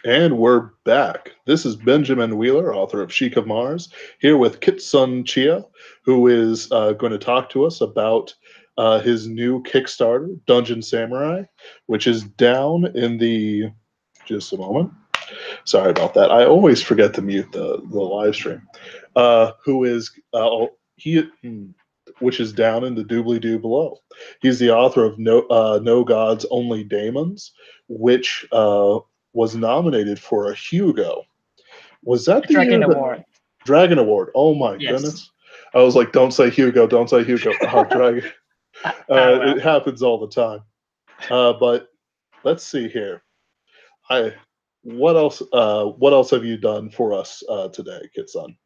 And we're back. This is Benjamin Wheeler, author of Sheik of Mars, here with Sun Cheah, who is going to talk to us about his new Kickstarter, Dungeon Samurai, which is down in the. Just a moment. Sorry about that. I always forget to mute the live stream. Who is he? Which is down in the doobly doo below. He's the author of No Gods Only Daimons, which was nominated for a Hugo. Was that the Dragon year that Award. Dragon Award? Oh my Yes. goodness! I was like, don't say Hugo, don't say Hugo. Oh, Dragon. Well. It happens all the time. But let's see here. I what else? What else have you done for us today, Kitson?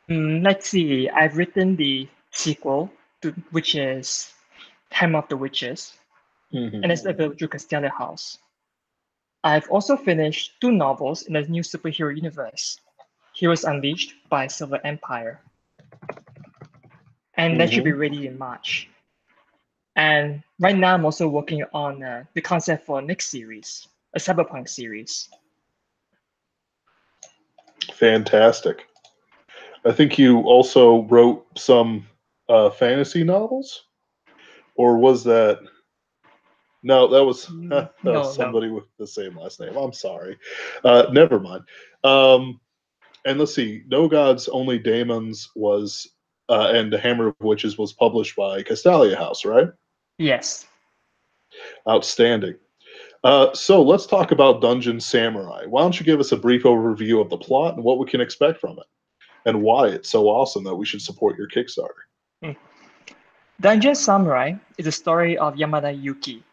Let's see. I've written the sequel, which is Time of the Witches, and it's available through Castelia House. I've also finished 2 novels in the new superhero universe, Heroes Unleashed by Silver Empire. And that should be ready in March. And right now, I'm also working on the concept for next series, a cyberpunk series. Fantastic. I think you also wrote some fantasy novels, or was that? No, that was No. somebody with the same last name. I'm sorry. Never mind. And let's see. No Gods Only Daemons was, and The Hammer of Witches was published by Castalia House, right? Yes. Outstanding. So let's talk about Dungeon Samurai. Why don't you give us a brief overview of the plot and what we can expect from it, and why it's so awesome that we should support your Kickstarter? Dungeon Samurai is a story of Yamada Yuki,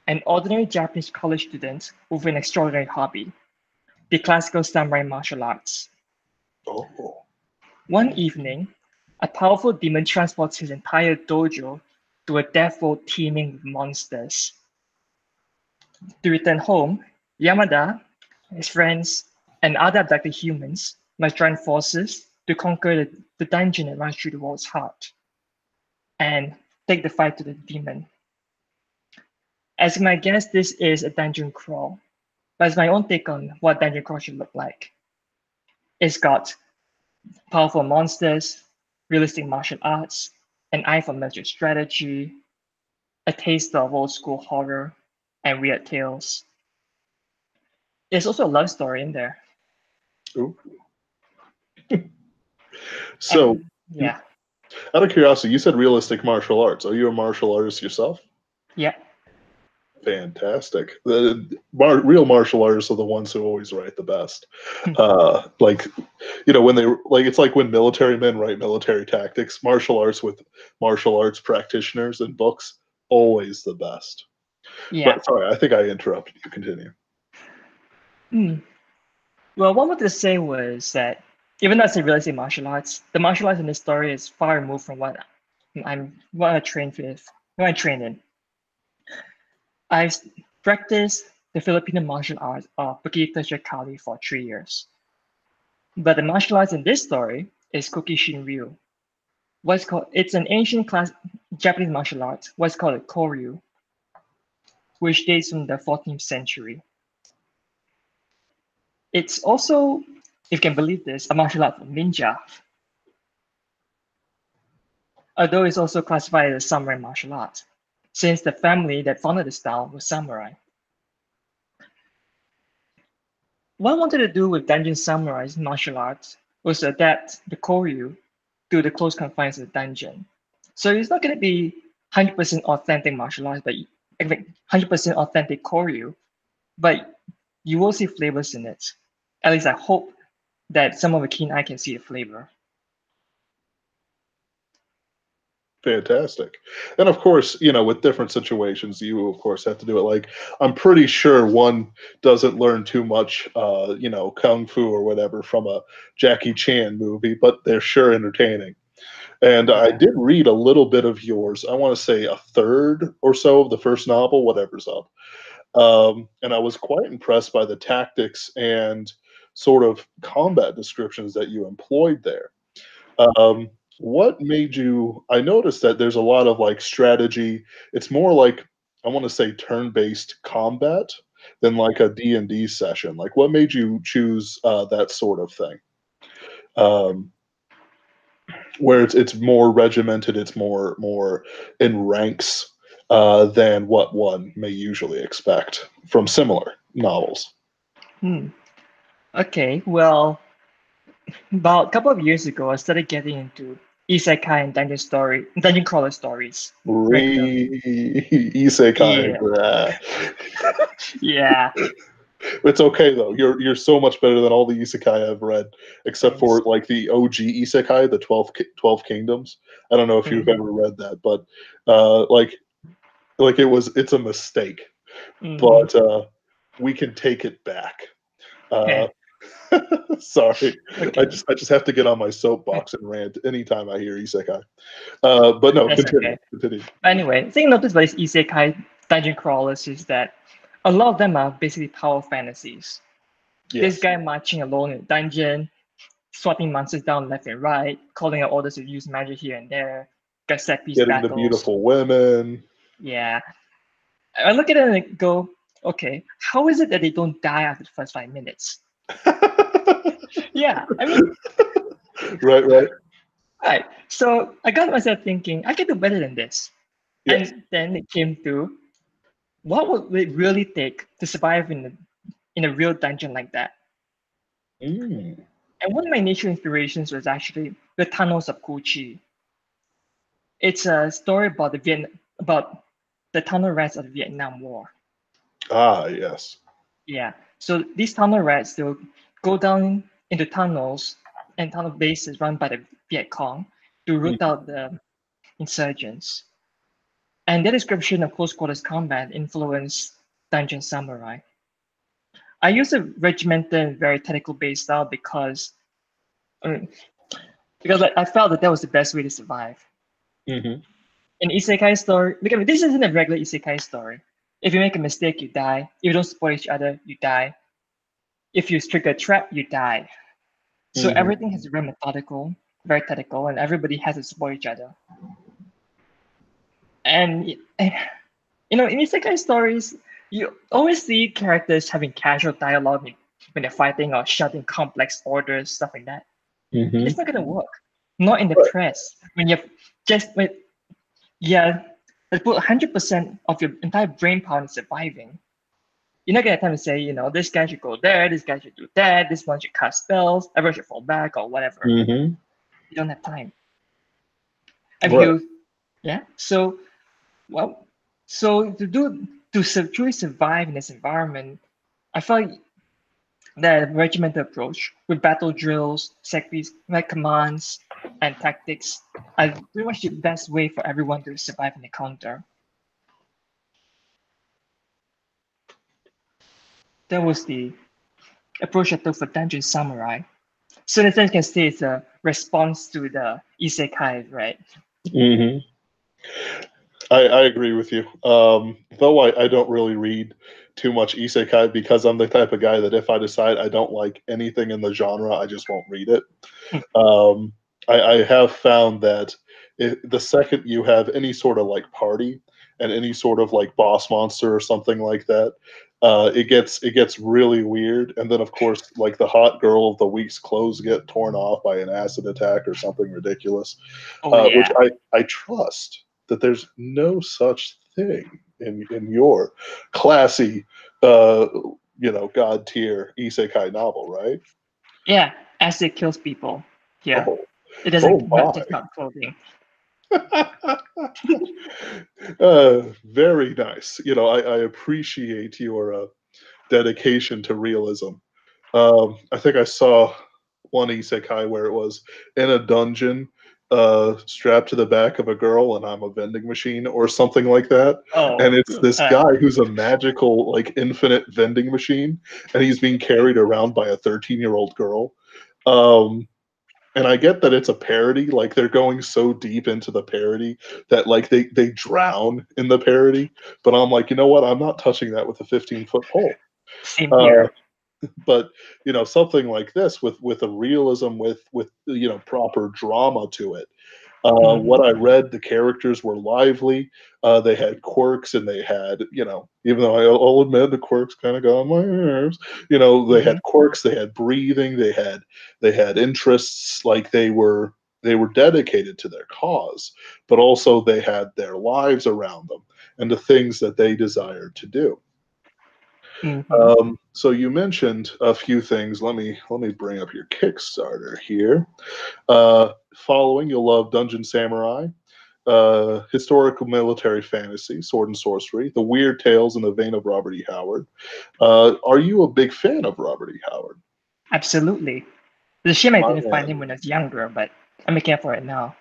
an ordinary Japanese college student with an extraordinary hobby, the classical samurai martial arts. Oh. One evening, a powerful demon transports his entire dojo to a death world teeming with monsters. To return home, Yamada, his friends, and other abducted humans must join forces to conquer the dungeon that runs through the world's heart and take the fight to the demon. As you might guess, this is a dungeon crawl, but it's my own take on what dungeon crawl should look like. It's got powerful monsters, realistic martial arts, an eye for military strategy, a taste of old school horror, and weird tales. There's also a love story in there. Ooh. So, yeah. Out of curiosity, you said realistic martial arts. Are you a martial artist yourself? Yeah. Fantastic. The real martial artists are the ones who always write the best. Like, when they it's like when military men write military tactics. Martial arts with martial arts practitioners and books, always the best. Yeah. But sorry, I think I interrupted you. Continue. Well, what I wanted to say was that even though I say realistic martial arts, the martial arts in this story is far removed from what I trained with, what I trained in. I've practiced the Filipino martial arts of Pagita Shakali for 3 years. But the martial arts in this story is Koki Shinryu. It's an ancient Japanese martial art, what's called a Koryu, which dates from the 14th century. It's also, if you can believe this, a martial art for ninja. Although it's also classified as samurai martial art, since the family that founded the style was samurai. What I wanted to do with Dungeon Samurai's martial arts was to adapt the Koryu to the close confines of the dungeon. So it's not going to be 100% authentic martial arts, but 100% authentic Koryu, but you will see flavors in it. At least I hope that some of the keen eye can see the flavor. Fantastic. And of course, with different situations, you of course have to do it. Like, I'm pretty sure one doesn't learn too much, kung fu or whatever from a Jackie Chan movie, but they're sure entertaining. And I did read a little bit of yours. I want to say a third or so of the first novel, whatever's up. And I was quite impressed by the tactics and sort of combat descriptions that you employed there. What made you? I noticed that there's a lot of like strategy. It's more like, I want to say, turn-based combat, than like a D&D session? Like, what made you choose that sort of thing? Where it's more regimented, it's more in ranks than what one may usually expect from similar novels. Okay, well, about a couple of years ago, I started getting into isekai and dungeon crawler stories regularly. Isekai. Yeah, Blah. yeah. It's okay though. You're so much better than all the isekai I've read, except for Thanks. like the OG isekai, the 12 Kingdoms. I don't know if you've Mhm, ever read that, but like it's a mistake, mhm. but we can take it back. Uh, Yeah, sorry, I okay, just have to get on my soapbox and rant anytime I hear isekai. But no, that's continue, okay. continue. Anyway, the thing I noticed about these isekai dungeon crawlers is that a lot of them are basically power fantasies. This Yes, guy marching alone in a dungeon, swatting monsters down left and right, calling out orders to use magic here and there, got set piece getting the battles. beautiful women. Yeah. I look at it and I go, okay, how is it that they don't die after the first 5 minutes? Yeah, I mean, Right, right. right. So I got myself thinking, I can do better than this. Yes. And then it came to what would it really take to survive in a real dungeon like that? Mm. And one of my initial inspirations was actually the tunnels of Kuchi. It's a story about about the tunnel rats of the Vietnam War. Ah, yes. Yeah. So these tunnel rats, they'll go down into tunnels and tunnel bases run by the Viet Cong to root Mm. out the insurgents. And their description of close quarters combat influenced Dungeon Samurai. I use a regimented and very technical based style I mean, because like, I felt that that was the best way to survive. Hmm. An isekai story, because this isn't a regular isekai story. If you make a mistake, you die. If you don't support each other, you die. If you trigger a trap, you die. So Hmm. everything has to be very methodical, very technical, and everybody has to support each other. And you know, in isekai stories, you always see characters having casual dialogue when they're fighting or shouting complex orders, stuff like that. Hmm. It's not gonna work. Not in the Right. press. When you've just when yeah, like put 100% of your entire brain power in surviving. You're not gonna have time to say, you know, this guy should go there, this guy should do that, this one should cast spells, everyone should fall back or whatever. Hmm. You don't have time. And Right. he'll, yeah. So, well, so truly survive in this environment, I felt the regimented approach with battle drills, secrets, like commands, and tactics are pretty much the best way for everyone to survive in the counter. That was the approach I took for Dungeon Samurai. So in a sense, you can say it's a response to the isekai, right? Hmm. I agree with you. Though I don't really read too much isekai because I'm the type of guy that if I decide I don't like anything in the genre, I just won't read it. Um, I have found that the second you have any sort of like party and any sort of like boss monster or something like that, it gets really weird. And then of course, like the hot girl of the week's clothes get torn off by an acid attack or something ridiculous, Oh which yeah, I trust that there's no such thing in your classy, uh, god tier isekai novel, right? yeah. Acid kills people. Yeah, Oh, it oh doesn't not my. just not clothing. Very nice. I appreciate your dedication to realism. I think I saw one isekai where it was in a dungeon, strapped to the back of a girl, and I'm a vending machine or something like that. And Oh, it's this uh, guy who's a magical, like, infinite vending machine, and he's being carried around by a 13-year-old girl. Um, and I get that it's a parody, like they're going so deep into the parody that like they drown in the parody. But I'm like, you know what? I'm not touching that with a 15-foot pole. same Uh, here. but something like this with a realism with proper drama to it. What I read, the characters were lively. They had quirks, and they had, even though I'll admit the quirks kind of got on my nerves. They had quirks, they had breathing, they had interests. Like they were dedicated to their cause, but also they had their lives around them and the things that they desired to do. So you mentioned a few things. Let me bring up your Kickstarter here. Following, you'll love Dungeon Samurai, historical military fantasy, sword and sorcery, the weird tales in the vein of Robert E. Howard. Are you a big fan of Robert E. Howard? Absolutely. It's a shame I My didn't find man. him when I was younger, but I'm making up for it now.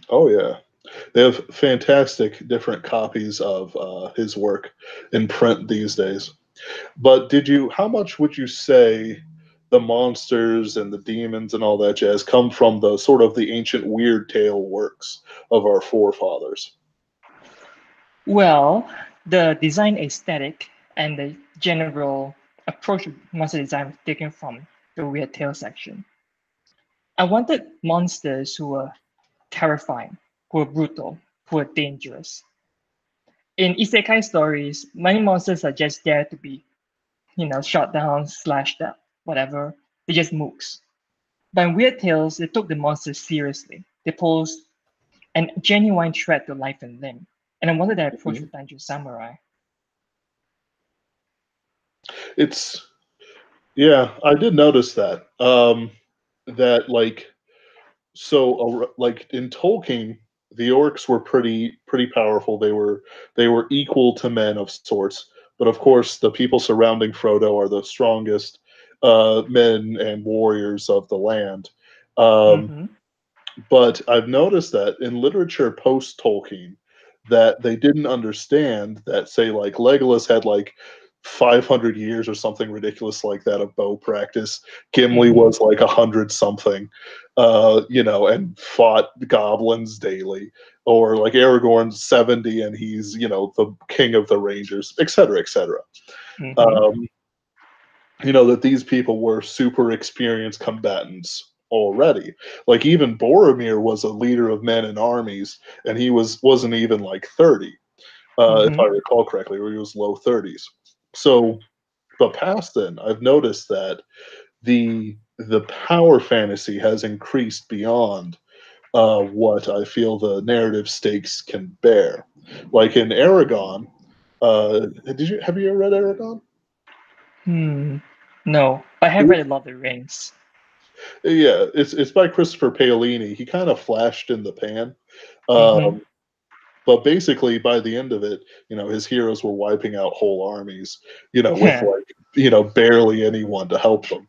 Oh yeah, they have fantastic different copies of his work in print these days. But how much would you say the monsters and the demons and all that jazz come from the sort of the ancient weird tale works of our forefathers? Well, the design aesthetic and the general approach of monster design was taken from the weird tale section. I wanted monsters who were terrifying, who were brutal, who were dangerous. In isekai stories, many monsters are just there to be, shot down, slashed up, whatever. They're just mooks. But in Weird Tales, they took the monsters seriously. They posed a genuine threat to life and limb. And I wanted that approach Mhm. with Dungeon Samurai. It's Yeah, I did notice that. That like in Tolkien, the orcs were pretty powerful. They were equal to men of sorts, but of course, the people surrounding Frodo are the strongest men and warriors of the land. Um, Mm-hmm. but I've noticed that in literature post Tolkien, that they didn't understand that, say, like Legolas had like 500 years or something ridiculous like that of bow practice. Gimli Mm-hmm. was like 100 something, and fought goblins daily. Or like Aragorn's 70 and he's, the king of the Rangers, etc., etc. Mm-hmm. Um, that these people were super experienced combatants already. Like even Boromir was a leader of men and armies, and he wasn't even like 30, if Mm-hmm. I recall correctly, or he was low 30s. So, but past then, I've noticed that the power fantasy has increased beyond what I feel the narrative stakes can bear. Like in Aragon, have you ever read Aragon? Hmm. No, I have read a lot of the Rings. Yeah, it's by Christopher Paolini. He kind of flashed in the pan, Mm-hmm. um, but basically by the end of it, his heroes were wiping out whole armies. With Yeah. like barely anyone to help them,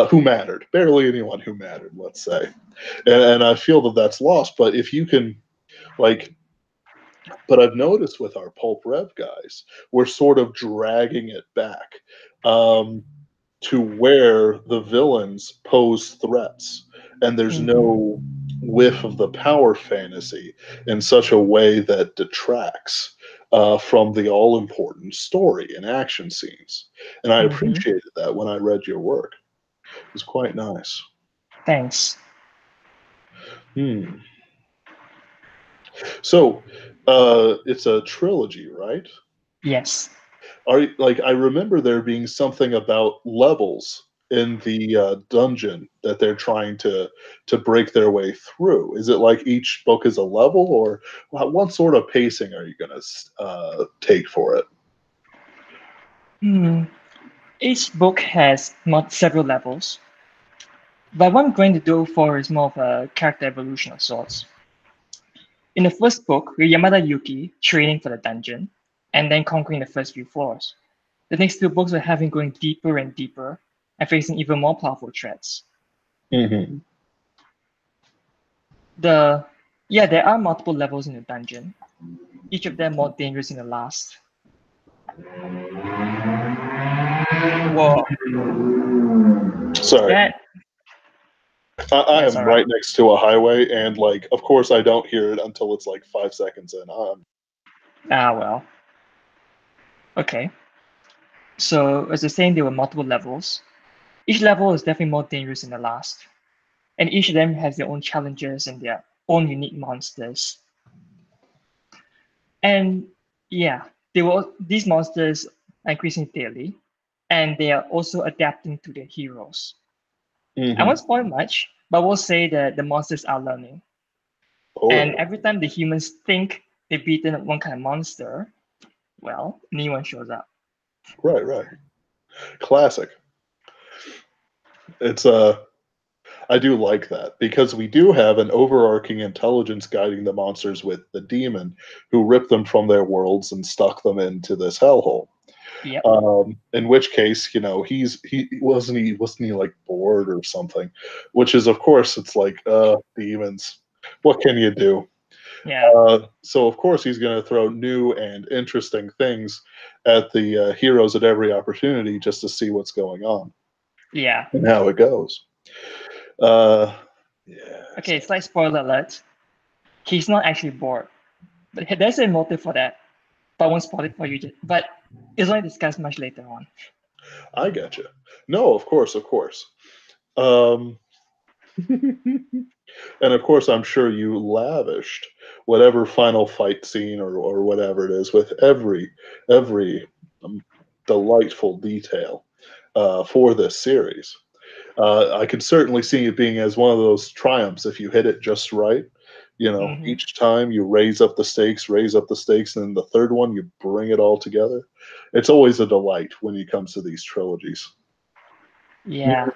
who mattered. Barely anyone who mattered, let's say. And I feel that that's lost. But if you can like, but I've noticed with our Pulp Rev guys, we're sort of dragging it back. Um, to where the villains pose threats and there's Mm-hmm. no whiff of the power fantasy in such a way that detracts from the all important story and action scenes. And I Mm-hmm. appreciated that when I read your work. It was quite nice. Thanks. Hmm. So it's a trilogy, right? Yes. I remember there being something about levels in the dungeon that they're trying to break their way through. Is it like each book is a level, or what sort of pacing are you going to take for it? Hmm. Each book has several levels, but what I'm going to do for is more of a character evolution of sorts. In the first book, we're Yamada Yuki training for the dungeon and then conquering the first few floors. The next two books will have him going deeper and deeper and facing even more powerful threats. Hmm. There are multiple levels in the dungeon, each of them more dangerous than the last. Whoa, Sorry, that I that's am all right. right next to a highway, and like, of course, I don't hear it until it's like 5 seconds in. Ah well. Okay. So as I was saying, there were multiple levels. Each level is definitely more dangerous than the last, and each of them has their own challenges and their own unique monsters. And yeah, these monsters are increasing daily, and they are also adapting to their heroes. I won't spoil much, but we'll say that the monsters are learning. Oh, And every time the humans think they've beaten one kind of monster, well, a new one shows up. right, right. Classic. It's I do like that because we do have an overarching intelligence guiding the monsters with the demon who ripped them from their worlds and stuck them into this hellhole. Yep. In which case, you know, he wasn't he like bored or something, which is of course it's like demons. What can you do? Yeah. So of course he's going to throw new and interesting things at the heroes at every opportunity just to see what's going on Yeah. and how it goes. Uh, yeah. Okay, slight spoiler alert. He's not actually bored. But there's a motive for that. But I won't spoil it for you. But it's only discussed much later on. I get you. No, of course, of course. Um, and of course, I'm sure you lavished whatever final fight scene or whatever it is with every delightful detail for this series. I can certainly see it being as one of those triumphs if you hit it just right. You know, Mm-hmm. each time you raise up the stakes, and then the third one you bring it all together. It's always a delight when it comes to these trilogies. Yeah.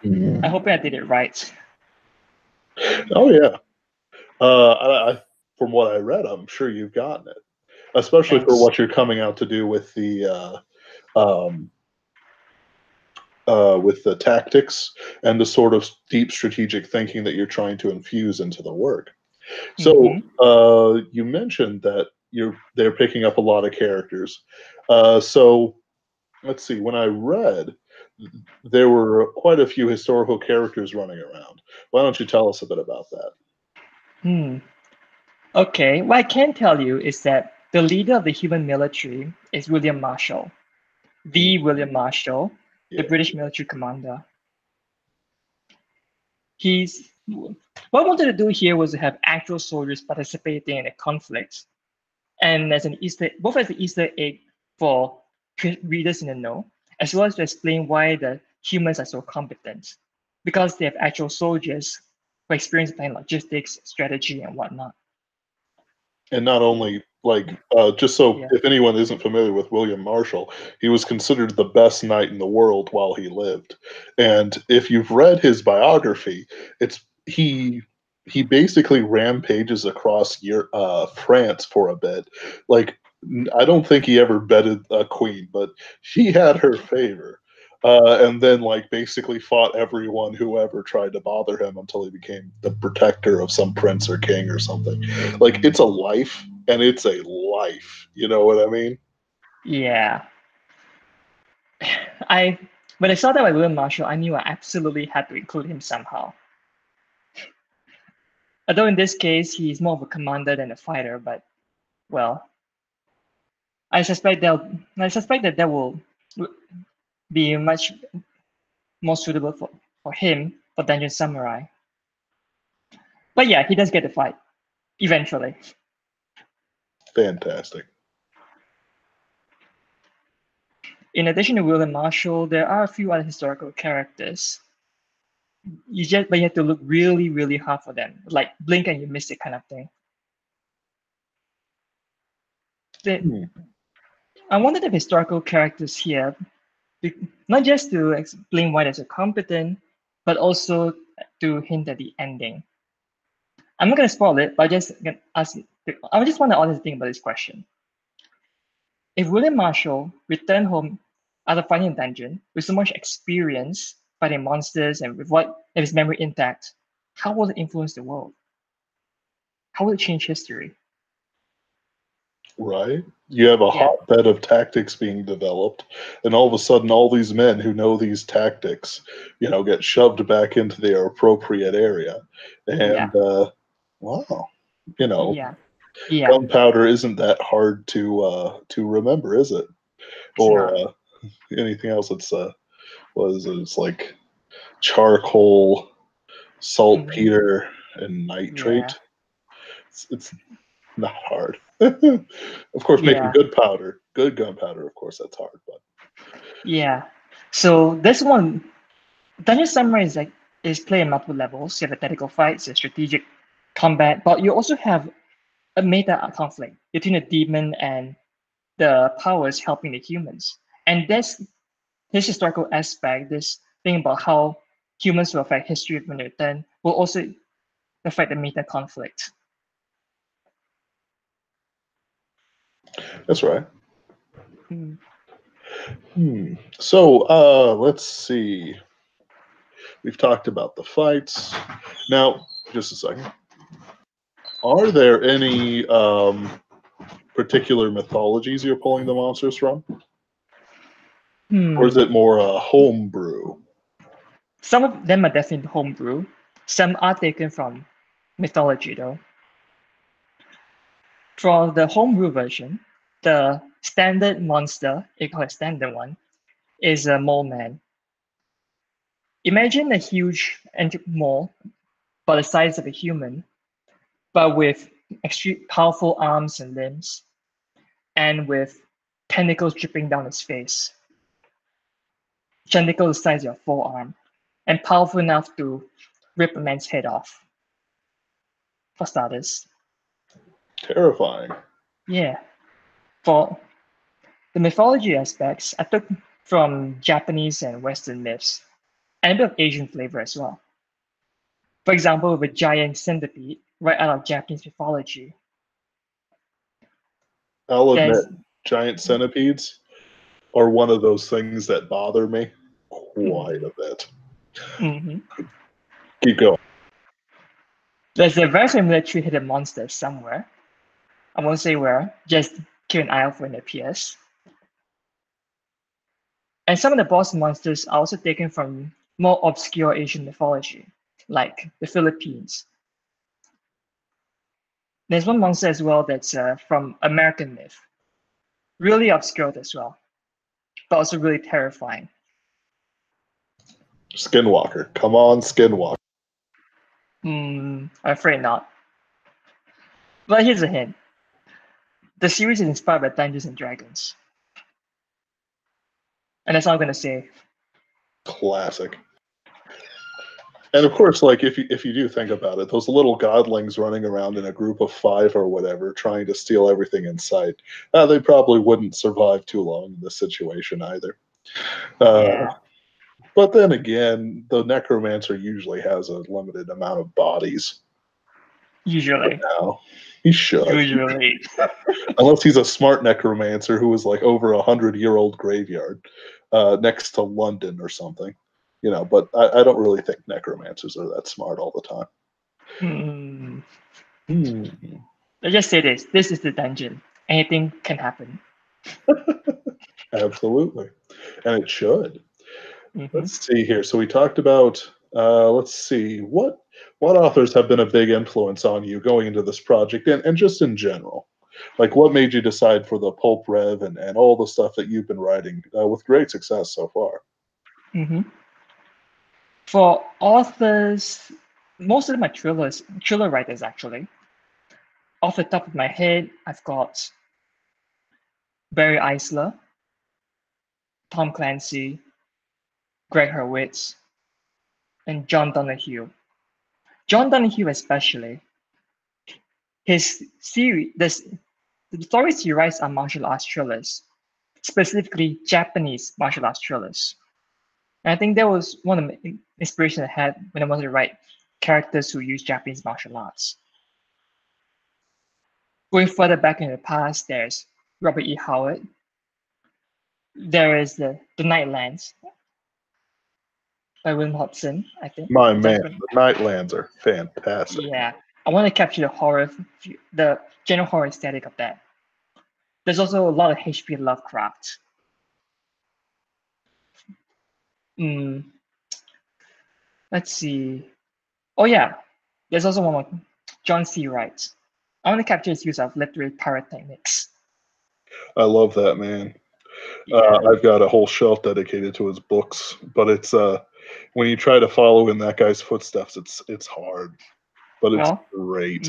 I hope I did it right. Oh yeah. From what I read, I'm sure you've gotten it, especially for Thanks. what you're coming out to do with the tactics and the sort of deep strategic thinking that you're trying to infuse into the work. So Mm-hmm. you mentioned that they're picking up a lot of characters. So let's see. When I read, there were quite a few historical characters running around. Why don't you tell us a bit about that? Hmm. Okay, what I can tell you is that the leader of the human military is William Marshall, the William Marshall, the Yeah. British military commander. He's what I wanted to do here was to have actual soldiers participating in a conflict, and as an Easter, both as an Easter egg for readers in the know, as well as to explain why the humans are so competent, because they have actual soldiers who experience in logistics, strategy, and whatnot. And not only like just so Yeah. if anyone isn't familiar with William Marshall, he was considered the best knight in the world while he lived. And if you've read his biography, it's he basically rampages across France for a bit. Like I don't think he ever betted a queen, but she had her favor. And then like basically fought everyone who ever tried to bother him until he became the protector of some prince or king or something. Like it's a life and it's a life. You know what I mean? Yeah. I when I saw that by William Marshall, I knew I absolutely had to include him somehow. Although in this case, he's more of a commander than a fighter, but well, I suspect that that will be much more suitable for him for Dungeon Samurai. But yeah, he does get the fight eventually. Fantastic. In addition to William Marshall, there are a few other historical characters. But you have to look really, really hard for them, like blink and you miss it kind of thing. Hmm. I wanted the historical characters here, not just to explain why they're so competent, but also to hint at the ending. I'm not going to spoil it, but I just want to honestly think about this question. If William Marshall returned home after fighting a dungeon with so much experience fighting monsters and with his memory intact, how will it influence the world? How will it change history? Right? You have a Yeah, hotbed of tactics being developed, and all of a sudden, all these men who know these tactics, you know, get shoved back into their appropriate area. yeah, And wow, you know, yeah, yeah. gunpowder isn't that hard to remember, is it? It's Or not. anything else that's what is it? It's like charcoal, Mhm. saltpeter, and Yeah, nitrate. It's not hard. Of course, making Yeah, good powder, good gunpowder, of course, that's hard. But yeah. So this one, Dungeon Samurai is played in multiple levels. You have a tactical fights, a strategic combat, but you also have a meta conflict between the demon and the powers helping the humans. And this historical aspect, this thing about how humans will affect history when they return, will also affect the meta conflict. that's right. Mm. So let's see. We've talked about the fights. Now, just a second. Are there any particular mythologies you're pulling the monsters from? Or is it more homebrew? Some of them are definitely homebrew. Some are taken from mythology, though. For the homebrew version, the standard monster, you call it standard one, is a mole man. Imagine a huge mole, about the size of a human, but with extreme powerful arms and limbs, and with tentacles dripping down his face. Tentacles the size of your forearm, and powerful enough to rip a man's head off. For starters. Terrifying. Yeah. For the mythology aspects, I took from Japanese and Western myths, and a bit of Asian flavor as well. For example, with a giant centipede, right out of Japanese mythology. I'll admit, There's giant centipedes are one of those things that bother me quite a bit. mhm. Keep going. There's a very similar three-headed monster somewhere. I won't say where, just keep an eye out for when it appears. And some of the boss monsters are also taken from more obscure Asian mythology, like the Philippines. There's one monster as well that's from American myth, really obscure as well, but also really terrifying. Skinwalker. Come on, Skinwalker. I'm afraid not. But here's a hint. The series is inspired by Dungeons and Dragons. And that's all I'm gonna say. Classic. And of course, like if you do think about it, those little godlings running around in a group of 5 or whatever, trying to steal everything in sight, they probably wouldn't survive too long in this situation either. Yeah, But then again, the necromancer usually has a limited amount of bodies. usually. Now he should, Usually. unless he's a smart necromancer who is like over 100-year-old graveyard next to London or something. But I don't really think necromancers are that smart all the time. Let's just say this. This is the dungeon. Anything can happen. Absolutely. And it should. Mhm. Let's see here. So we talked about, let's see, what authors have been a big influence on you going into this project and just in general? Like what made you decide for the Pulp Rev and all the stuff that you've been writing with great success so far? For authors, most of them are thriller writers actually. Off the top of my head, I've got Barry Eisler, Tom Clancy, Greg Hurwitz, and John Donahue. John Donahue especially, his series, the stories he writes are martial arts thrillers, specifically Japanese martial arts thrillers. And I think that was one of the inspiration I had when I wanted to write characters who use Japanese martial arts. Going further back in the past, there's Robert E. Howard. There is the Nightlands by William Hobson, I think. My man, the Nightlands are fantastic. Yeah, I want to capture the horror, the general horror aesthetic of that. There's also a lot of H.P. Lovecraft. Let's see. Oh yeah, there's also one more. John C. Wright. I want to capture his use of literary pyrotechnics. I love that, man. Yeah. I've got a whole shelf dedicated to his books, but it's when you try to follow in that guy's footsteps, it's hard, but it's great.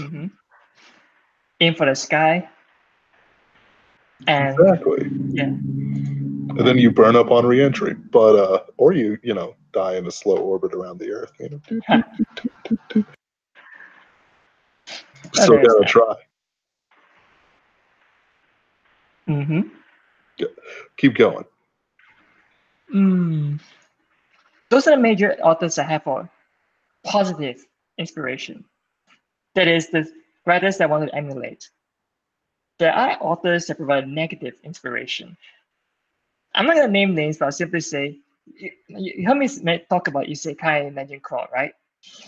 aim for the sky, and Exactly. yeah, And then you burn up on reentry, but or you die in a slow orbit around the Earth. no, Still there is gotta that. try. Mm-hmm. Keep going. Those are the major authors I have for positive inspiration. That is the writers that I want to emulate. There are authors that provide negative inspiration. I'm not going to name names, but I'll simply say, you heard me talk about Isekai and Legend Crawl, right?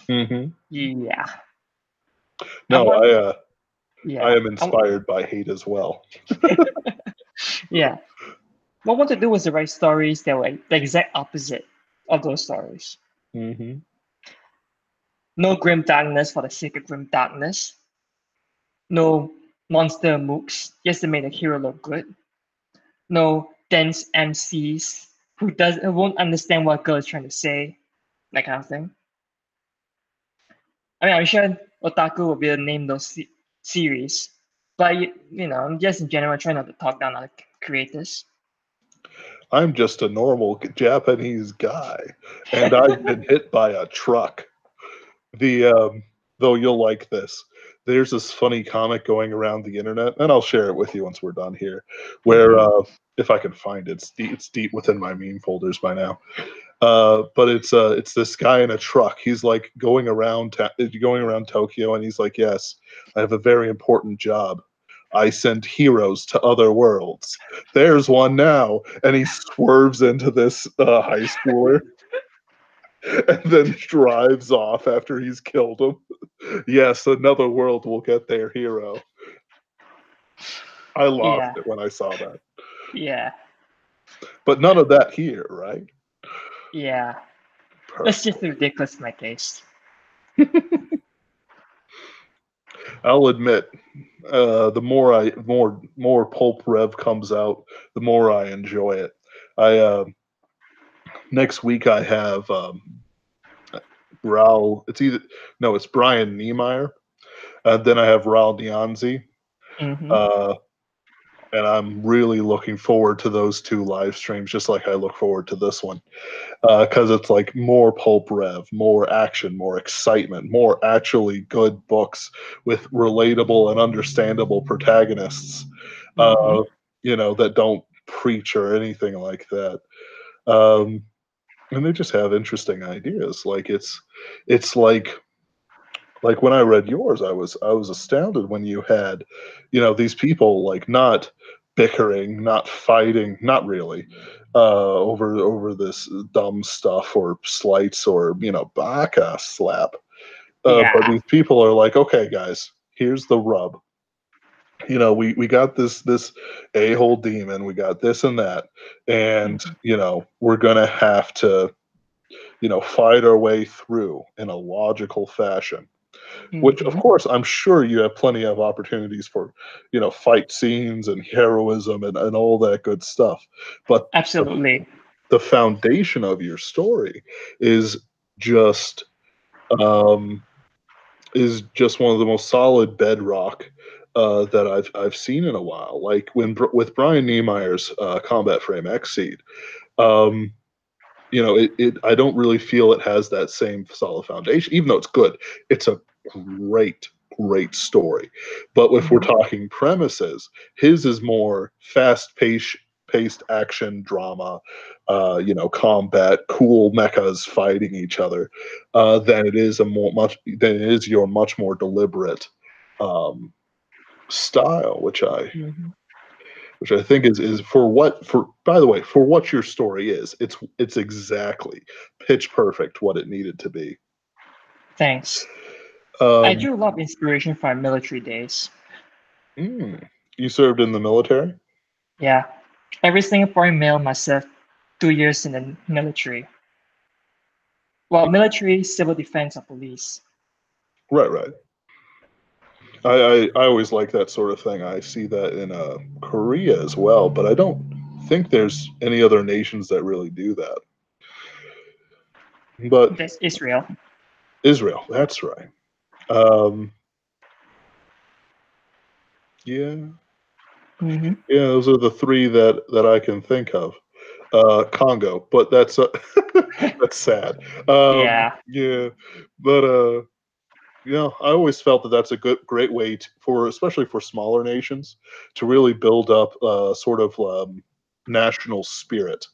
Mm-hmm. Yeah. I No, want, I yeah. am inspired by hate as well. Yeah. What I want to do was to write stories that were the exact opposite of those stories. Mm-hmm. No grim darkness for the sake of grim darkness. No monster mooks just to make the hero look good. No dense MCs who won't understand what girl is trying to say, that kind of thing. I mean, I'm sure Otaku will be able to name those series, but I'm just in general trying not to talk down on creators. I'm just a normal Japanese guy, and I've been hit by a truck. The Though you'll like this. There's this funny comic going around the internet, and I'll share it with you once we're done here. Where if I can find it, it's deep within my meme folders by now. But it's this guy in a truck. He's like going around Tokyo, and he's like, "Yes, I have a very important job. I send heroes to other worlds. There's one now," and he swerves into this high schooler and then drives off after he's killed him. Yes, another world will get their hero. I lost Yeah, it when I saw that. yeah, But none of that here, right? yeah. That's Perfect. just ridiculous for my taste. I'll admit, the more pulp rev comes out, the more I enjoy it. I Next week I have Raul. It's Brian Niemeyer. Then I have Raul Nyanzi. Mm-hmm. Uh, and I'm really looking forward to those two live streams, just like I look forward to this one, because it's like more pulp rev, more action, more excitement, more actually good books with relatable and understandable protagonists, Mm-hmm. uh, that don't preach or anything like that. Um, and they just have interesting ideas. It's like when I read yours, I was astounded when you had, these people like not bickering, not fighting, not really, over this dumb stuff or slights or baka slap. But Yeah. these people are like, okay, guys, here's the rub. We got this a-hole demon, we got this and that, and Mm-hmm. we're gonna have to fight our way through in a logical fashion. Which, of Mm-hmm. course, I'm sure you have plenty of opportunities for, fight scenes and heroism and all that good stuff. But Absolutely. the foundation of your story is just um, one of the most solid bedrock that I've seen in a while. Like with Brian Niemeyer's Combat Frame Exceed, um, it I don't really feel it has that same solid foundation, even though it's good. It's a great story. But if we're Mm-hmm. talking premises, his is more paced action drama, combat, cool mechas fighting each other, than it is your much more deliberate um, style, Mm-hmm. which I think is for by the way, for what your story is, it's exactly pitch perfect what it needed to be. Thanks. I Um, drew a lot of inspiration from my military days. mm, you served in the military, Yeah. Every Singaporean male must serve 2 years in the military. Well, military, civil defense, or police. right? Right. I always like that sort of thing. I see that in Korea as well, but I don't think there's any other nations that really do that. But That's Israel. Israel, that's right. Um, Yeah. Mm-hmm. Yeah, those are the three that I can think of. Congo, but that's that's sad. Yeah. Yeah, but I always felt that that's a great way for, especially for smaller nations, to really build up sort of national spirit,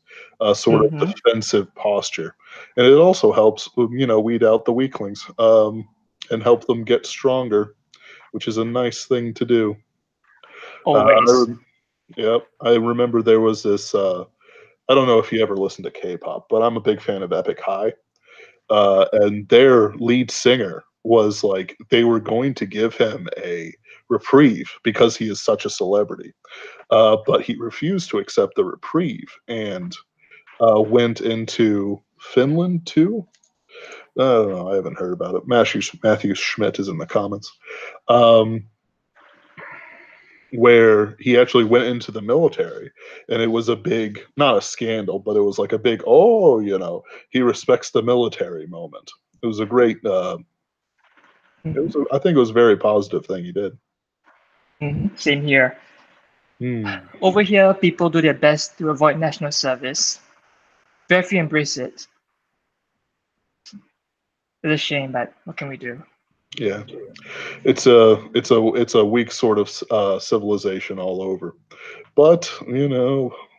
sort of Mm-hmm. defensive posture, and it also helps, weed out the weaklings, and help them get stronger, which is a nice thing to do. Uh, I, Always. rem- yep, I remember there was this. I don't know if you ever listened to K-pop, but I'm a big fan of Epic High, and their lead singer was like they were going to give him a reprieve because he is such a celebrity, but he refused to accept the reprieve and went into Finland too. I don't know. I haven't heard about it. Matthew Schmidt is in the comments. Um, where he actually went into the military, and it was a big, not a scandal, but it was like a big, oh, he respects the military moment. It was a great, Mm-hmm. I think it was a very positive thing he did. Mm-hmm. Same here. Hmm. Over here, people do their best to avoid national service. Very few embrace it. It's a shame, but what can we do? Yeah, it's a weak sort of civilization all over. But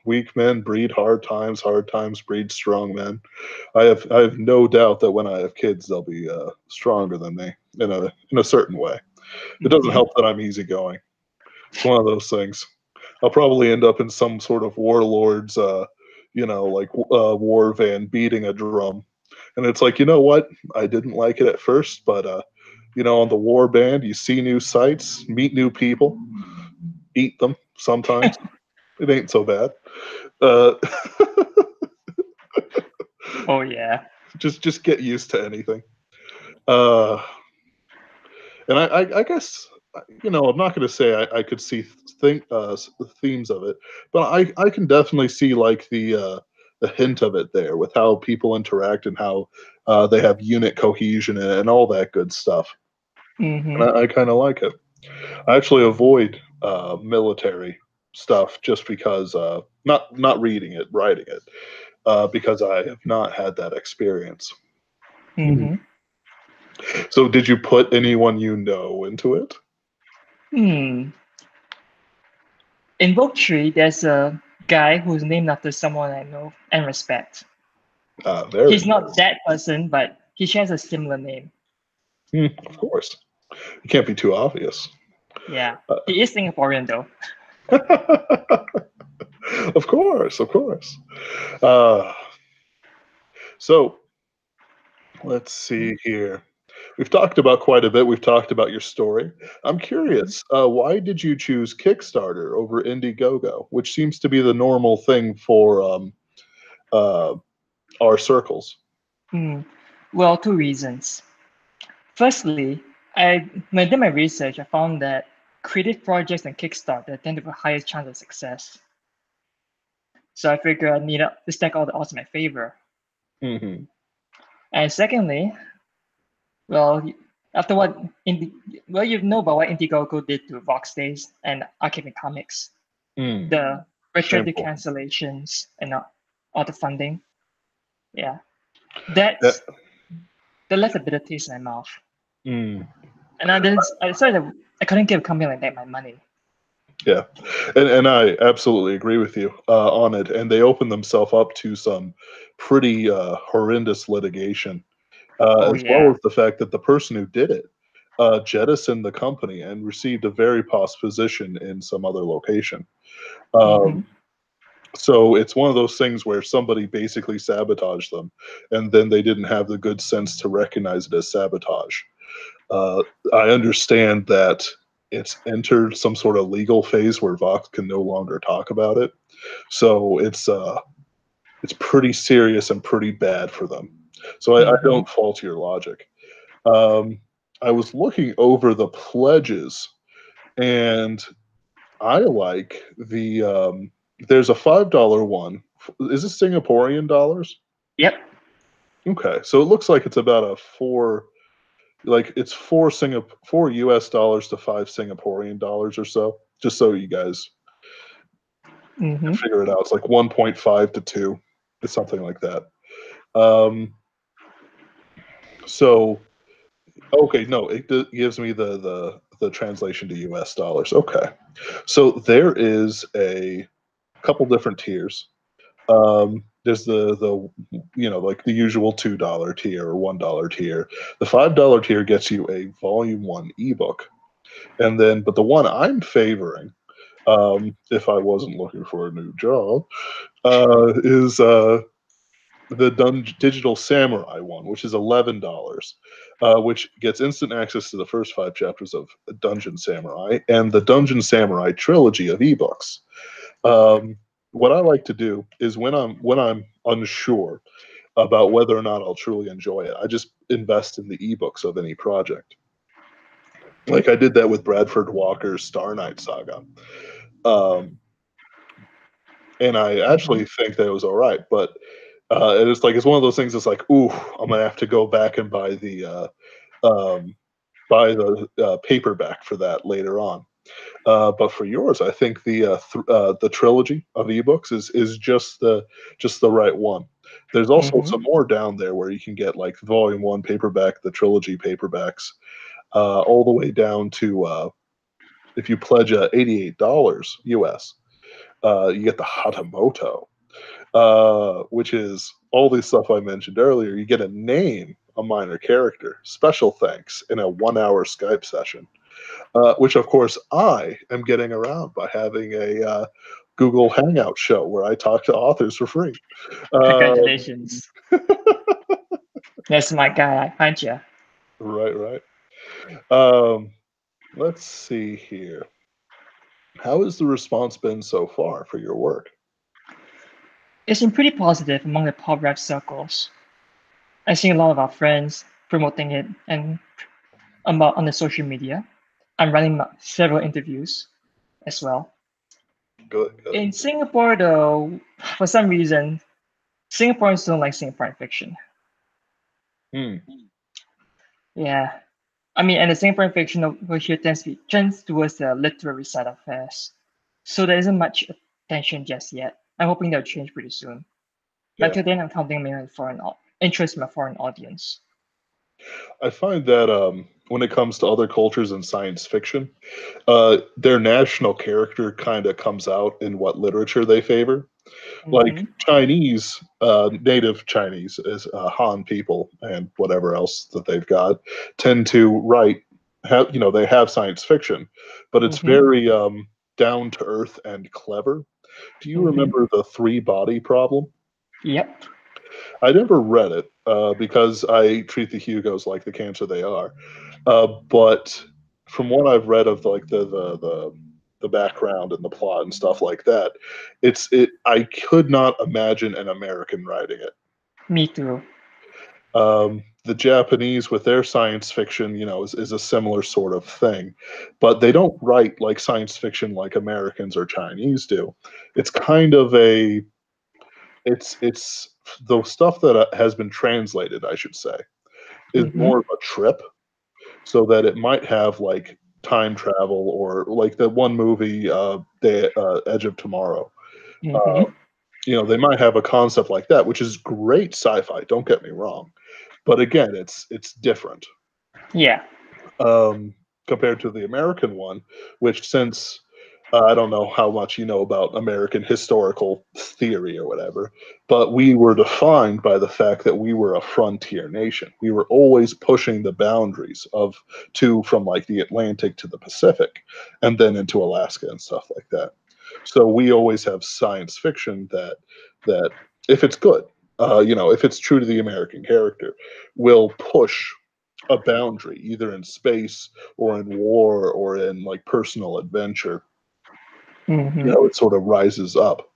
weak men breed hard times breed strong men. I have no doubt that when I have kids, they'll be stronger than me in a certain way. It doesn't Mm-hmm. help that I'm easygoing. It's one of those things. I'll probably end up in some sort of warlord's, like war van beating a drum. And it's like, you know what? I didn't like it at first, but, on the war band, you see new sights, meet new people, eat them sometimes. It ain't so bad. Uh, Oh yeah. just get used to anything. Uh, and I guess I'm not going to say I could see themes of it, but I can definitely see like the hint of it there with how people interact and how they have unit cohesion and all that good stuff. Mm-hmm. And I kind of like it. I actually avoid military stuff just because not reading it, writing it, because I have not had that experience. Hmm. Mm-hmm. So, did you put anyone you know into it? Hmm. In book three, there's a guy who's named after someone I know and respect. Very He's not nice. that person, but he shares a similar name. Of course, it can't be too obvious. Yeah. Uh, He is Singaporean though. of course, of course. Uh, so let's see here. We've talked about quite a bit. We've talked about your story. I'm Mhm. curious, why did you choose Kickstarter over Indiegogo, which seems to be the normal thing for uh, our circles? Hmm. Well, two reasons. Firstly, when I did my research, I found that creative projects and Kickstarter tend to have a higher chance of success. So I figured I need to stack all the odds in my favor. Hmm. And secondly, well, after what you know about what Indiegogo did to Vox Days and Arcade Comics, Mm. the retroactive Shameful. cancellations and all the funding. Yeah, Yeah. that left a bitter taste in my mouth. Mm. And I decided that I couldn't give a company like that my money. Yeah, and I absolutely agree with you on it. And they opened themselves up to some pretty horrendous litigation, Oh as well yeah. as the fact that the person who did it jettisoned the company and received a very posh position in some other location. Mm-hmm. Um, so it's one of those things where somebody basically sabotaged them, and then they didn't have the good sense to recognize it as sabotage. Uh, I understand that it's entered some sort of legal phase where Vox can no longer talk about it. So it's pretty serious and pretty bad for them. So I Mm-hmm. don't fault your logic. Um, I was looking over the pledges, and I like there's a $5 one. Is this Singaporean dollars? Yep. Okay, so it looks like it's about a like it's four US dollars to $5 Singaporean dollars or so, just so you guys Mm-hmm. figure it out. It's like 1.5 to 2. It's something like that. Um, so okay, no, it gives me the translation to US dollars. Okay. So there is a couple different tiers. There's the like the usual $2 tier or $1 tier. The $5 tier gets you a volume 1 ebook. And then but the one I'm favoring, if I wasn't looking for a new job, is the Digital Samurai one, which is $11, which gets instant access to the first 5 chapters of Dungeon Samurai and the Dungeon Samurai trilogy of ebooks. What I like to do is when I'm unsure about whether or not I'll truly enjoy it, I just invest in the ebooks of any project. Like I did that with Bradford Walker's Star Knight Saga. Um, and I actually think that it was all right, but it's like it's one of those things that's like, ooh, I'm gonna have to go back and um, buy the paperback for that later on. But for yours, I think the trilogy of ebooks is just the right one. There's also Mm-hmm. some more down there where you can get like volume 1 paperback, the trilogy paperbacks, all the way down to if you pledge $88 US, you get the Hatamoto, which is all the stuff I mentioned earlier. You get a name a minor character, special thanks in a 1 hour Skype session, which of course I am getting around by having a Google Hangout show where I talk to authors for free. Congratulations. That's my guy, Sun Cheah. Right, right. Um, let's see here. How has the response been so far for your work? It's been pretty positive among the pop rap circles. I see a lot of our friends promoting it and about on the social media. I'm running several interviews as well. Good, good. In Singapore, though, for some reason, Singaporeans don't like Singaporean fiction. Hmm. Yeah, I mean, and the Singaporean fiction over here tends towards the literary side of affairs. So there isn't much attention just yet. I'm hoping that'll change pretty soon. But Yeah. till then, I'm counting mainly on interest in my foreign audience. I find that when it comes to other cultures and science fiction, their national character kind of comes out in what literature they favor. Like Mm-hmm. Chinese, native Chinese, is Han people and whatever else that they've got, tend to write. They have science fiction, but it's Mm-hmm. very down to earth and clever. Do you Mm-hmm. remember the 3 body problem? Yep. I never read it because I treat the Hugos like the cancer they are. But from what I've read of like the background and the plot and stuff like that, I could not imagine an American writing it. Me too. The Japanese with their science fiction, is a similar sort of thing, but they don't write like science fiction like Americans or Chinese do. It's kind of a it's the stuff that has been translated, I should say, is Mm-hmm. more of a trip, so that it might have like time travel or like the one movie, Edge of Tomorrow. Uh, Mm-hmm. they might have a concept like that, which is great sci-fi. Don't get me wrong, but again, it's different Yeah. um, compared to the American one, which since I don't know how much you know about American historical theory or whatever, but we were defined by the fact that we were a frontier nation. We were always pushing the boundaries from like the Atlantic to the Pacific, and then into Alaska and stuff like that. So we always have science fiction that if it's good, if it's true to the American character, will push a boundary either in space or in war or in like personal adventure. Mm-hmm. It sort of rises up.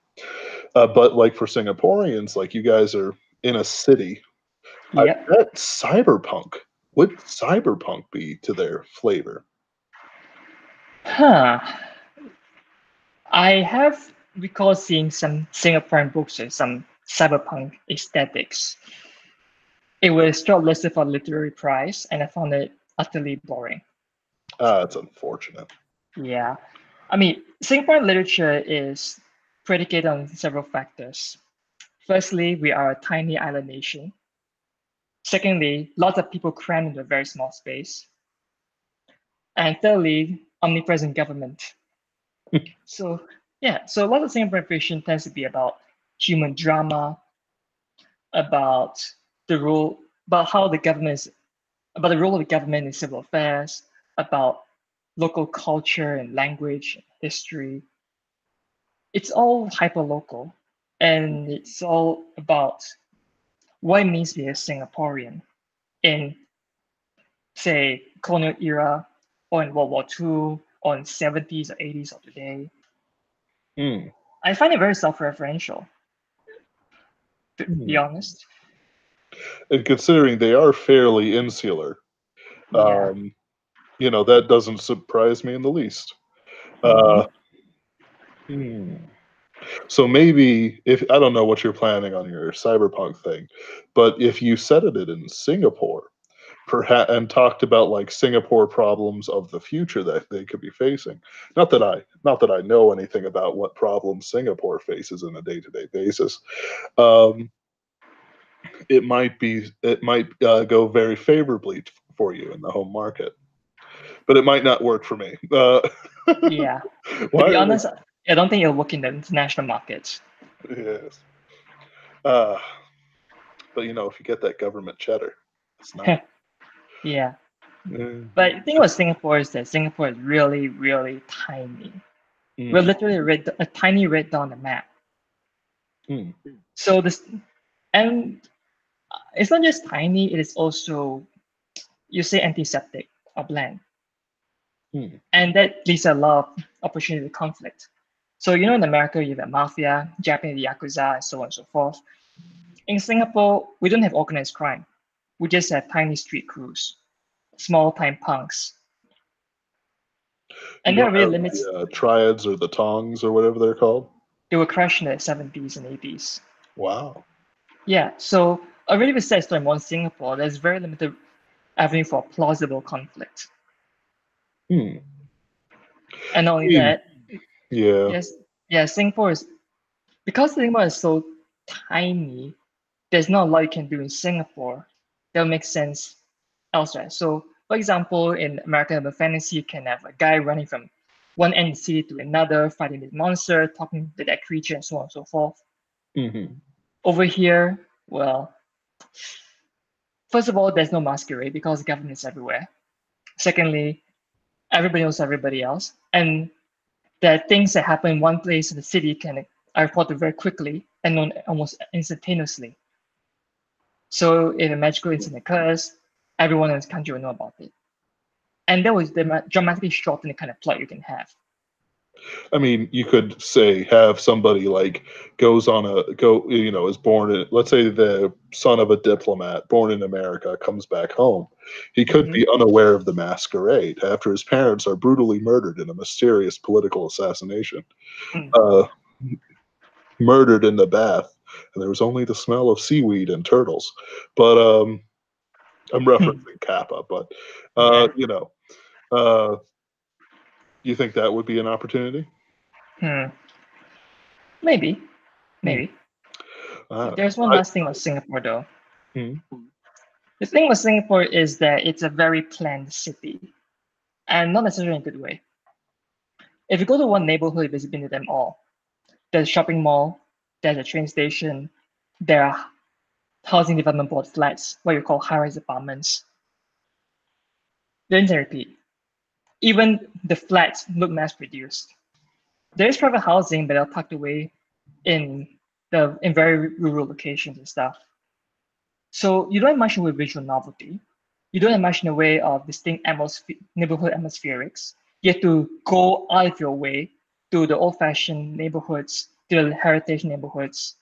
But like for Singaporeans, like you guys are in a city, I Yep. bet cyberpunk would cyberpunk be to their flavor. Huh. I have recalled seeing some Singaporean books with some cyberpunk aesthetics. It was shortlisted for a literary prize, and I found it utterly boring. That's unfortunate. Yeah. I mean, Singaporean literature is predicated on several factors. Firstly, we are a tiny island nation. Secondly, lots of people crammed into a very small space. And thirdly, omnipresent government. So yeah, so a lot of Singaporean fiction tends to be about human drama, about the role, about how the government is, about the role of the government in civil affairs, about local culture and language, history. It's all hyper local, and it's all about what it means to be a Singaporean in, say, colonial era, or in World War II, or in 70s or 80s of today. Mm. I find it very self-referential, to be honest. And considering they are fairly insular, Yeah. that doesn't surprise me in the least. Mhm. Hmm. So maybe if I don't know what you're planning on your cyberpunk thing, but if you set it in Singapore, perhaps and talked about like Singapore problems of the future that they could be facing. Not that I know anything about what problems Singapore faces on a day-to-day basis. Um, it might go very favorably for you in the home market, but it might not work for me. Yeah. To Why be are they? honest, I don't think it'll work in the international markets. Yes. Uh, but if you get that government cheddar, it's nice. Yeah. Mm, But the thing about Singapore is that Singapore is really, really tiny. We're mm, literally a tiny red dot on the map. mm, So this, and it's not just tiny, it is also, you say, antiseptic or bland. mm. And that leads a lot of opportunity to conflict. So, in America, you have mafia, Japanese yakuza, and so on and so forth. In Singapore, we don't have organized crime. We just have tiny street crews, small time punks. You And that don't really have limits, the triads or the tongs or whatever they're called. they were crushed in the 70s and 80s. Wow. Yeah, so a really sad story in modern Singapore, there's very limited avenue for plausible conflict. Hmm. And not I only mean, that, yeah. yes, yeah, Singapore is, because Singapore is so tiny, there's not a lot you can do in Singapore that will make sense elsewhere. So, for example, in American urban fantasy, you can have a guy running from one end of the city to another, fighting this monster, talking to that creature, and so on and so forth. Hmm. Over here, well, first of all, there's no masquerade because the government is everywhere. Secondly, everybody knows everybody else. And there are things that happen in one place in the city can are reported very quickly and known almost instantaneously. So if a magical incident occurs, everyone in this country will know about it. And that was dramatically shorten the kind of plot you can have. I mean, you could say have somebody like is born in, let's say the son of a diplomat born in America comes back home. He could Mhm. be unaware of the masquerade after his parents are brutally murdered in a mysterious political assassination. Mm. Uh, Murdered in the bath, and there was only the smell of seaweed and turtles. But I'm referencing Kappa, but uh, Yeah. you know, uh, you think that would be an opportunity? Hmm. Maybe. Hmm. Maybe. Uh, There's one I, last thing about Singapore, though. hmm. The thing with Singapore is that it's a very planned city, and not necessarily in a good way. If you go to one neighborhood, you've been to them all. There's a shopping mall, there's a train station, there are housing development board flats, what you call high-rise apartments. Then I repeat, even the flats look mass-produced. There is private housing, but they're tucked away in in very rural locations and stuff. So you don't have much in the way of visual novelty. You don't have much in the way of distinct neighborhood atmospherics. You have to go out of your way to the old-fashioned neighborhoods, to the heritage neighborhoods,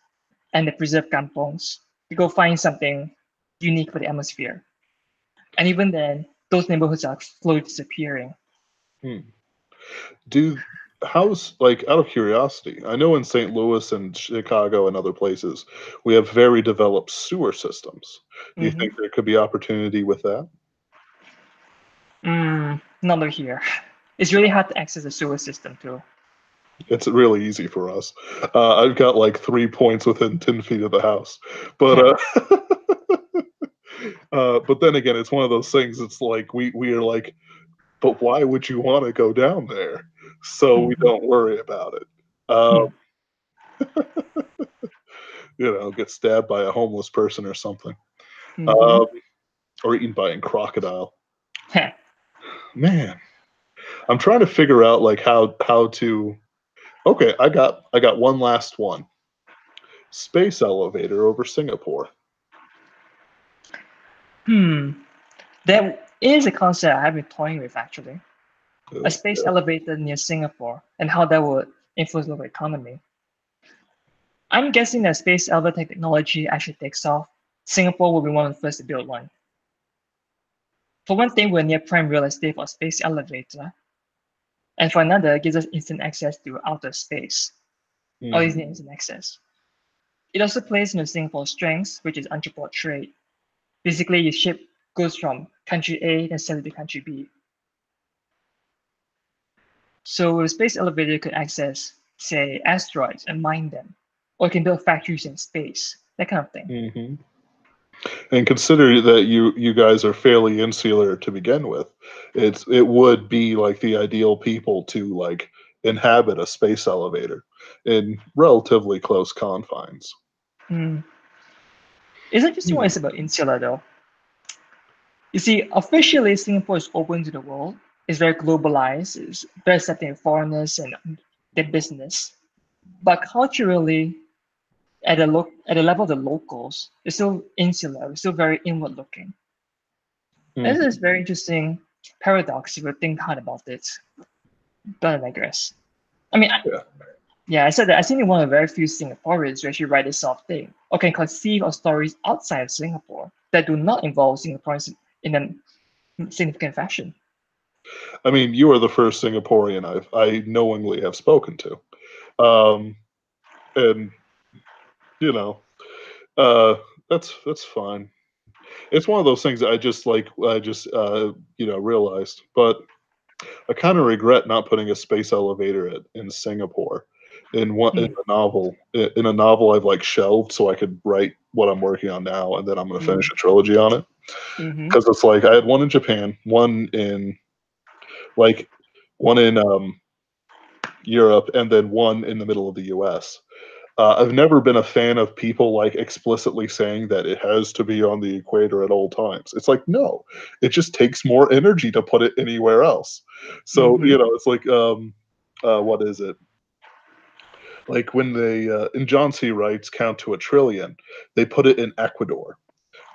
and the preserved kampongs to go find something unique for the atmosphere. And even then, those neighborhoods are slowly disappearing. Hmm. Do how's, like, out of curiosity, I know in St. Louis and Chicago and other places, we have very developed sewer systems. Do you think Hmm. there could be opportunity with that? Not over here. It's really hard to access the sewer system too. It's really easy for us. I've got like 3 points within 10 feet of the house, but Yeah. but then again, it's one of those things. It's like we are like, but why would you want to go down there? So we Hmm. don't worry about it. Get stabbed by a homeless person or something, Hmm. um, or eaten by a crocodile. Man, I'm trying to figure out like how to. Okay, I got one last one. Space elevator over Singapore. Hmm. There is a concept I have been toying with actually. A space Yeah. elevator near Singapore and how that would influence local economy. I'm guessing that space elevator technology actually takes off. Singapore will be one of the first to build one. For one thing, we're near prime real estate for space elevator, and for another, it gives us instant access to outer space, or at least Mhm. near instant access. It also plays into Singapore's strengths, which is entreport trade. Basically, your ship goes from country A and sent to country B. So a space elevator could access, say, asteroids and mine them, or it can build factories in space, that kind of thing. Mhm. And consider that you guys are fairly insular to begin with. It would be like the ideal people to like inhabit a space elevator in relatively close confines. Hmm. It's interesting what Hmm. it's about insular, though. You see, officially, Singapore is open to the world. It's very globalized. It's very accepting of foreigners and their business. But culturally, at the level of the locals, it's still insular. It's still very inward looking. This Mhm. is very interesting paradox if you think hard about it. But I digress. I mean, Yeah. yeah, I said that I think one of the very few Singaporeans who actually write this sort of thing or can conceive of stories outside of Singapore that do not involve Singaporeans in a significant fashion. I mean, you are the first Singaporean I knowingly have spoken to, and you know, uh, that's fine. It's one of those things that I just realized, but I kind of regret not putting a space elevator in Singapore in Hmm. a novel. In a novel I've like shelved so I could write what I'm working on now, and then I'm going to finish Mm. a trilogy on it Hmm. because it's like I had one in Japan, like one in Europe, and then one in the middle of the U.S. I've never been a fan of people like explicitly saying that it has to be on the equator at all times. It's like, no, it just takes more energy to put it anywhere else. So, Hmm. it's like, what is it? Like when they, in John C. Wright's Count to a Trillion, they put it in Ecuador,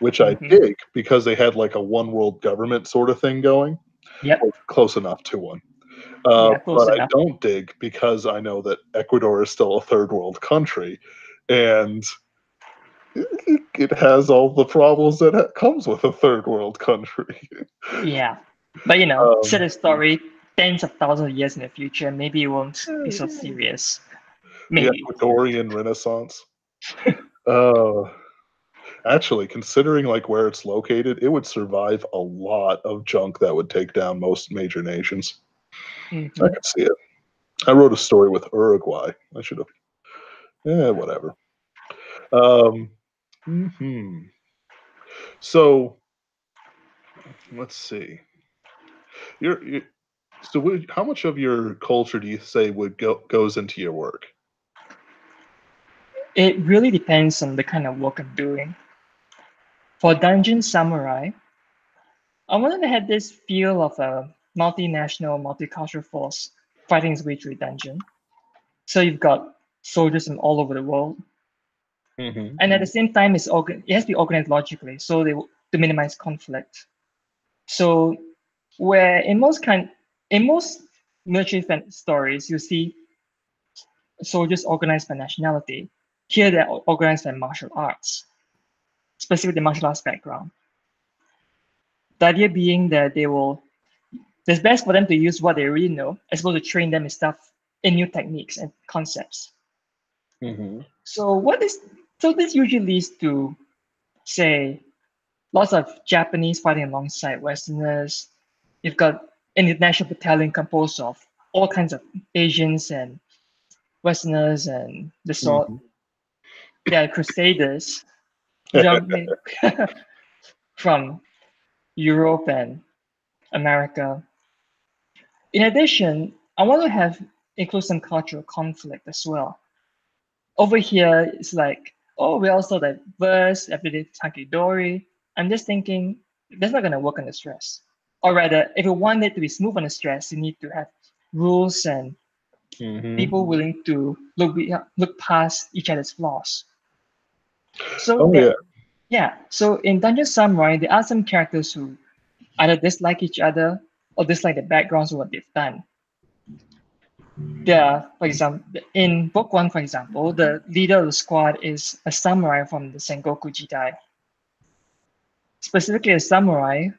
which I Hmm. dig because they had like a one world government sort of thing going, Yep. or close enough to one. Yeah, close But I enough. don't dig because I know that Ecuador is still a third world country, and it has all the problems that comes with a third world country. Yeah. But set um, a story tens of thousands of years in the future, maybe it won't be so serious. the Maybe. Ecuadorian Renaissance. Uh, Actually, considering like where it's located, it would survive a lot of junk that would take down most major nations. I Hmm. could see it. I wrote a story with Uruguay. I should have. Whatever. Um, mhm. So let's see. You so how much of your culture do you say would goes into your work? It really depends on the kind of work I'm doing. For Dungeon Samurai, I wanted to have this feel of a multinational, multicultural force fighting its way through a dungeon. So you've got soldiers from all over the world, Hmm. and at the same time, it has to be organized logically, so to minimize conflict. So where in most military stories, you see soldiers organized by nationality. Here, they're organized by martial arts, specifically the martial arts background. The idea being that it's best for them to use what they already know as opposed to train them in stuff in new techniques and concepts. Mm-hmm. So this usually leads to, say, lots of Japanese fighting alongside Westerners. You've got an international battalion composed of all kinds of Asians and Westerners and the sort. Mm-hmm. There are crusaders, which are from Europe and America. In addition, I want to include some cultural conflict as well. Over here, it's like, oh, we're also diverse, everyday hunky-dory. I'm just thinking that's not going to work on the stress. Or rather, if you want it to be smooth on the stress, you need to have rules and Mm-hmm. people willing to look past each other's flaws. So Oh that yeah. yeah, so in Dungeon Samurai, there are some characters who either dislike each other or dislike the backgrounds of what they've done. For example, in book one, for example, the leader of the squad is a samurai from the Sengoku Jidai, specifically a samurai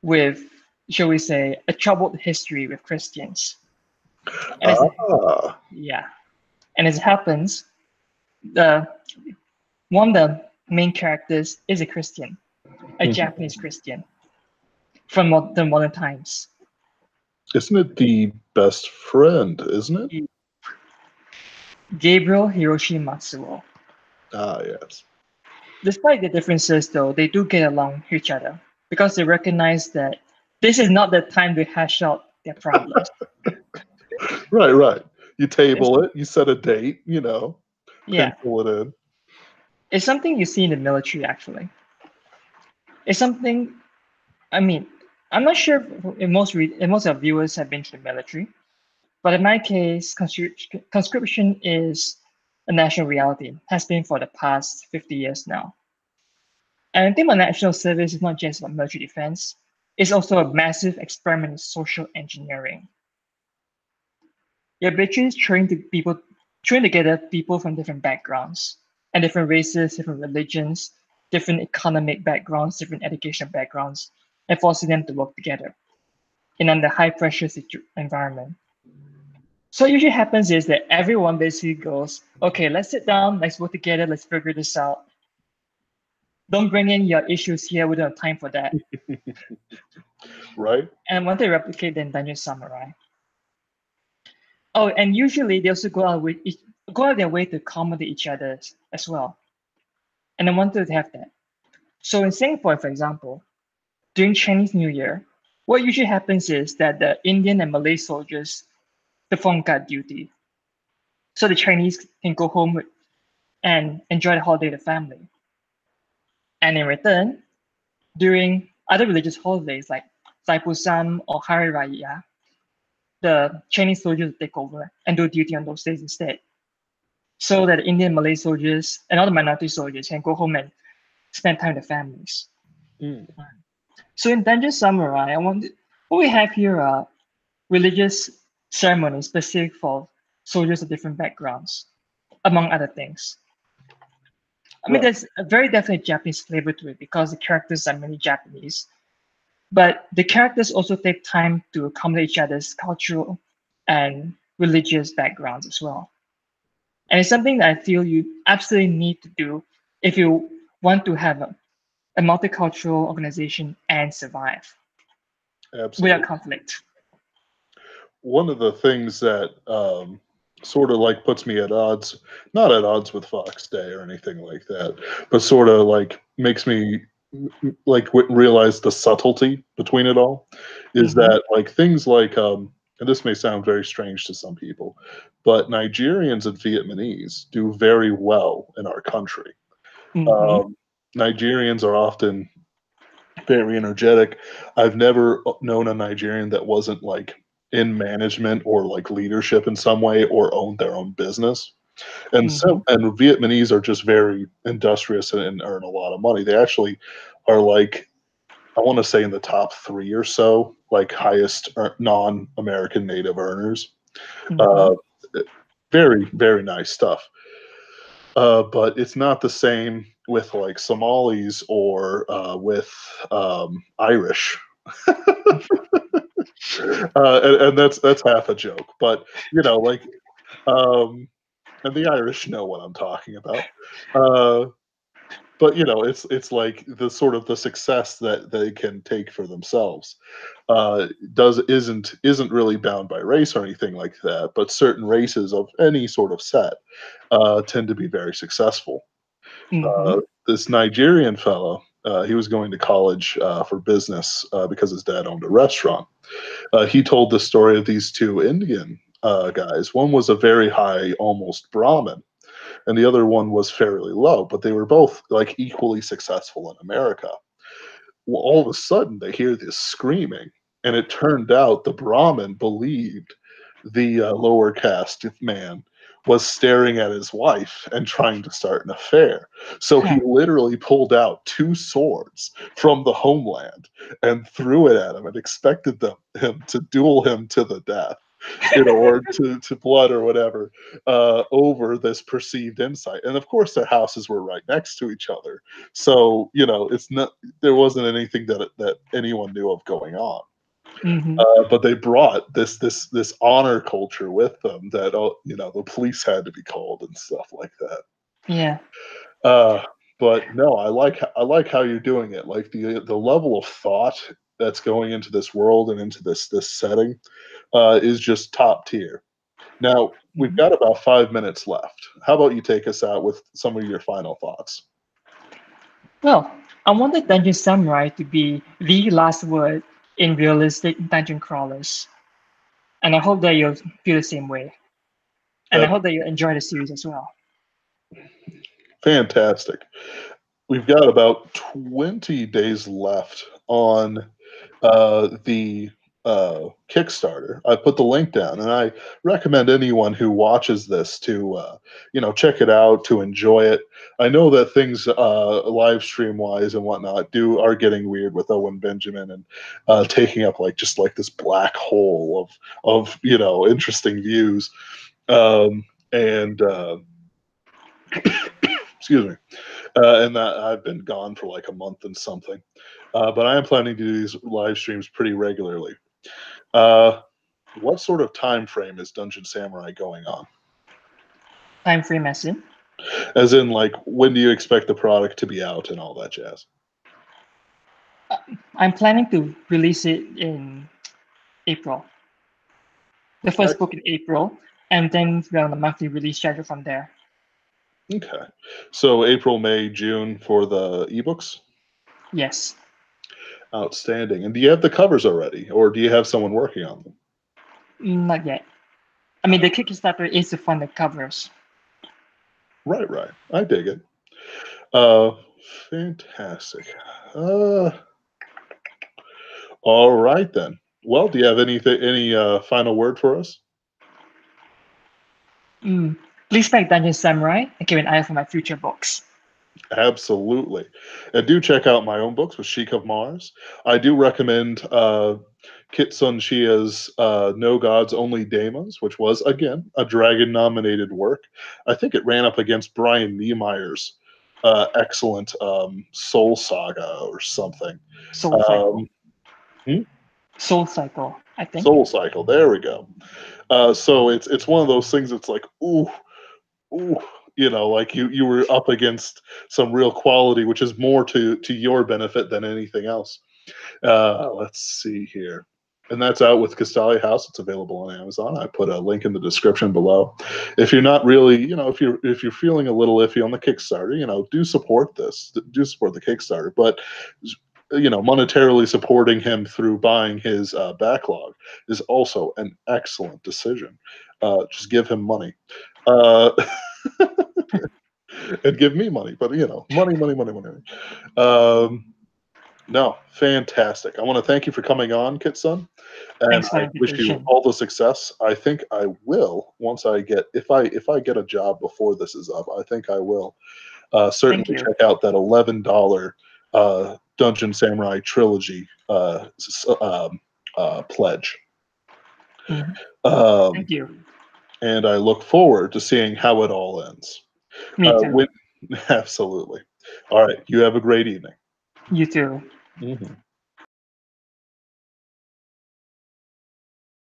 with, shall we say, a troubled history with Christians. And as Ah. yeah, and as it happens, the one of the main characters is a Christian, a Japanese Christian from the modern times. Isn't it the best friend? Isn't it? Gabriel Hiroshi Matsuo. Ah, yes. Despite the differences, though, they do get along with each other because they recognize that this is not the time to hash out their problems. Right, right. You It's, table it. You set a date. You know, yeah, pencil it in. it's something you see in the military, actually. It's something, I mean, I'm not sure if most of our viewers have been to the military, but in my case, conscription is a national reality, has been for the past 50 years now. And I think my national service is not just about military defense, it's also a massive experiment in social engineering. You're basically trying together people from different backgrounds and different races, different religions, different economic backgrounds, different educational backgrounds, and forcing them to work together in under high pressure environment. So what usually happens is that everyone basically goes, okay, let's sit down, let's work together, let's figure this out. Don't bring in your issues here, we don't have time for that. Right. And I want to replicate the in Dungeon Samurai. Oh, and usually they also go out their way to accommodate each other as well. And I wanted to have that. So in Singapore, for example, during Chinese New Year, what usually happens is that the Indian and Malay soldiers perform guard duty. So the Chinese can go home and enjoy the holiday with the family. And in return, during other religious holidays like Thaipusam or Hari Raya, the Chinese soldiers take over and do duty on those days instead. So that the Indian Malay soldiers and other minority soldiers can go home and spend time with their families. Mm. So in Dungeon Samurai, what we have here are religious ceremonies specific for soldiers of different backgrounds, among other things. I mean, Right. there's a very definite Japanese flavor to it because the characters are mainly Japanese, but the characters also take time to accommodate each other's cultural and religious backgrounds as well. And it's something that I feel you absolutely need to do if you want to have a multicultural organization and survive Absolutely. without conflict. One of the things that sort of like puts me at odds, not at odds with Fox Day or anything like that, but sort of like makes me like realize the subtlety between it all is Mm-hmm. that like things like and this may sound very strange to some people, but Nigerians and Vietnamese do very well in our country. Mm-hmm. Um, Nigerians are often very energetic. I've never known a Nigerian that wasn't like in management or like leadership in some way or owned their own business. And Mm-hmm. so, and Vietnamese are just very industrious and earn a lot of money. They actually are like, I want to say in the top three or so, like highest non-American native earners. Mm-hmm. Uh, very, very nice stuff. But it's not the same with like Somalis or with Irish. And that's half a joke, but like, and the Irish know what I'm talking about. But it's like the sort of the success that they can take for themselves isn't really bound by race or anything like that. But certain races of any sort of set tend to be very successful. Mm-hmm. This Nigerian fellow, he was going to college for business because his dad owned a restaurant. He told the story of these two Indian guys. One was a very high, almost Brahmin, and the other one was fairly low, but they were both like equally successful in America. Well, all of a sudden they hear this screaming, and it turned out the Brahmin believed the lower caste man was staring at his wife and trying to start an affair. So he Huh. literally pulled out two swords from the homeland and threw it at him and expected him to duel him to the death, or to blood or whatever, over this perceived insight. And of course, their houses were right next to each other, so it's not there wasn't anything that anyone knew of going on. Mm-hmm. But they brought this honor culture with them that the police had to be called and stuff like that. Yeah. Uh, but no, I like how you're doing it. Like the level of thought that's going into this world and into this setting is just top tier. Now, we've Mm-hmm. got about 5 minutes left. How about you take us out with some of your final thoughts? Well, I wanted Dungeon Samurai to be the last word in realistic dungeon crawlers, and I hope that you'll feel the same way. And I That's hope that you enjoy the series as well. fantastic. We've got about 20 days left on the Kickstarter. I put the link down, and I recommend anyone who watches this to check it out, to enjoy it. I know that things live stream wise and whatnot are getting weird with Owen Benjamin and taking up just like this black hole of interesting views, and excuse me. And that I've been gone for like a month and something. But I am planning to do these live streams pretty regularly. Uh, what sort of time frame is Dungeon Samurai going on? Time frame as in? As in, like, when do you expect the product to be out and all that jazz? I'm planning to release it in April. The first book in April, and then we're on a monthly release schedule from there. Okay. So April, May, June for the ebooks? Yes. Outstanding. And do you have the covers already, or do you have someone working on them? Not yet. I mean, the Kickstarter is to fund the covers. Right. I dig it. Uh, fantastic. All right then. Well, do you have any final word for us? Please like Dungeon Samurai and keep an eye out for my future books. Absolutely. And do check out my own books with Sheik of Mars. I do recommend Sun Cheah's No Gods, Only Daimons, which was, again, a Dragon nominated work. I think it ran up against Brian Niemeyer's excellent Soul Saga or something. Soul Cycle. Hmm? Soul Cycle, I think. Soul Cycle. There we go. So it's one of those things that's like, ooh, like you were up against some real quality, which is more to your benefit than anything else. Let's see here. And that's out with Castalia House. It's available on Amazon. I put a link in the description below. If you're not really, if you're feeling a little iffy on the Kickstarter, do support this. Do support the Kickstarter. But monetarily supporting him through buying his backlog is also an excellent decision. Just give him money. And give me money, but money. No, fantastic. I want to thank you for coming on, Kitsun, and Thanks for I the wish you invitation. all the success. I think I will once I get if I get a job before this is up. I think I will certainly Thank you. check out that $11 Dungeon Samurai trilogy pledge. Thank Um, you. and I look forward to seeing how it all ends. Me too. Absolutely. All right. You have a great evening. You too. Mm-hmm.